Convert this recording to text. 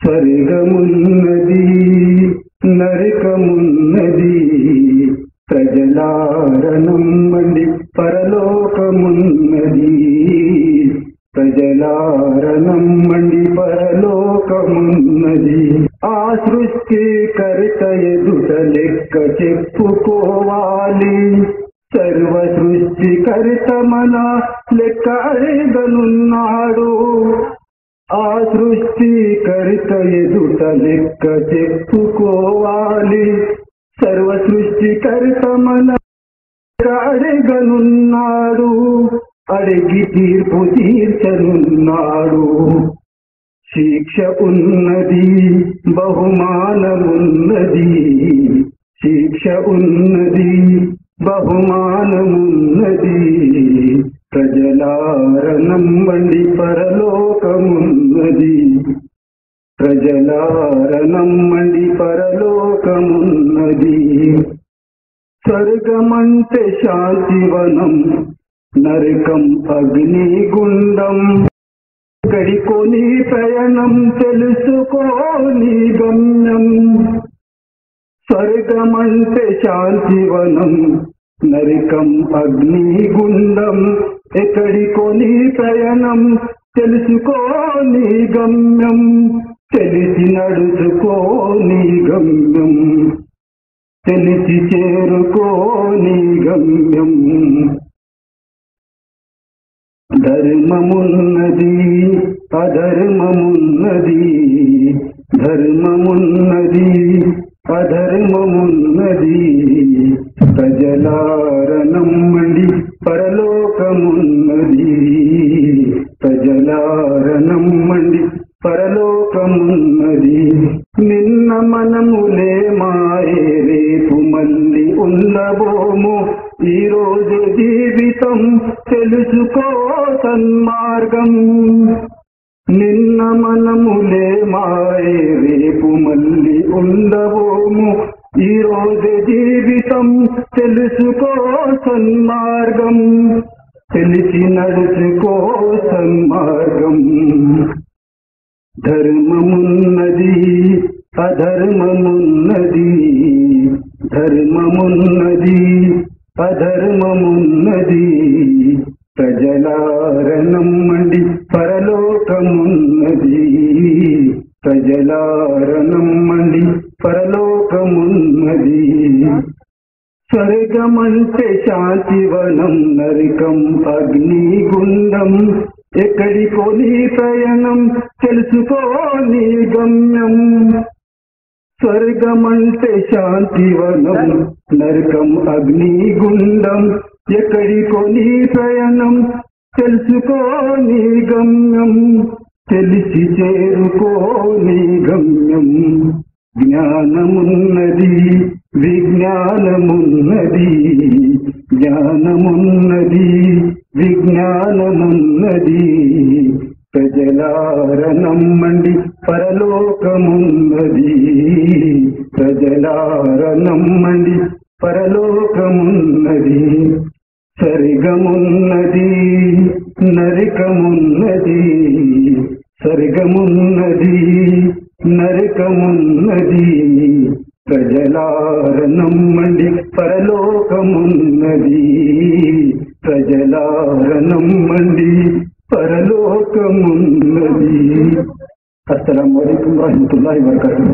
స్వర్గమున్నది నరకమున్నది, ప్రజలారనమ్మండి పరలోకమున్నది. ప్రజలారనమ్మండి పరలోకమున్నది. ఆ సృష్టికర్త ఎదుట లెక్క చెప్పుకోవాలి. సర్వ సృష్టికర్త మన లెక్క అడగనున్నాడు. ఆ సృష్టికర్త ఎదుట లెక్క చెప్పుకోవాలి. సర్వ సృష్టికర్త మన లెక్క అడగనున్నాడు. అడిగి తీర్పు తీర్చనున్నాడు. శిక్ష ఉన్నది, బహుమానమున్నది. శిక్ష ఉన్నది, బహుమానమున్నది. ప్రజలారనమ్మండి పరలోకమున్నది. ప్రజలారనమ్మండి పరలోకమున్నది. స్వర్గమంటే శాంతివనం, నరకం అగ్నిగుండం. గడికోని ప్రయాణం, తెలుసుకోని గమ్యం. స్వర్గమంటే శాంతివనం, నరకం అగ్నిగుండం. ఎక్కడికోని ప్రయాణం, తెలుసుకోని గమ్యం. తెలిసి నడుచుకోని గమ్యం, తెలిసి చేరుకోని గమ్యం. ధర్మమున్నది, అధర్మమున్నది. ధర్మమున్నది, అధర్మమున్నది. ప్రజలారనమ్మండి పరలోకమున్నది. ప్రజలారనమ్మండి పరలోకమున్నది. నిన్న మనములే మాయే, రేపు మళ్ళీ ఉండబోము. ఈ రోజు జీవితం తెలుసుకో సన్మార్గం. నిన్న మనములే మాయే, రేపు మళ్ళీ ఉండబోము. ఈ రోజు జీవితం తెలుసుకో సన్మార్గం. తెలిసి నడుచుకో సన్మార్గం. ధర్మమున్నది, అధర్మమున్నది. ధర్మమున్నది, అధర్మమున్నది. ప్రజలారనమ్మండి పరలోకమున్నది. ప్రజలారనమ్మండి పరలోకమున్నది. స్వర్గమంటే శాంతివనం, నరకం అగ్నిగుండం. ఎక్కడికోని ప్రయాణం, తెలుసుకోని గమ్యం. స్వర్గమంటే శాంతివనం, నరకం అగ్నిగుండం. ఎక్కడికోని ప్రయాణం, తెలుసుకోని గమ్యం. తెలిసి చేరుకోని గమ్యం. జ్ఞానమున్నది, విజ్ఞానమున్నది. జ్ఞానమున్నది, విజ్ఞానమున్నది. ప్రజలారనమ్మండి పరలోకమున్నది. ప్రజలారనమ్మండి పరలోకమున్నది. స్వర్గమున్నది, నరకమున్నది. స్వర్గమున్నది, నరకమున్నది. ప్రజలారనమ్మండి పరలోకమున్నది. ప్రజలారనమ్మండి పరలోకమున్నది. అస్సలాము అలైకుం వరహ్మతుల్లాహి వబరకాతుహు.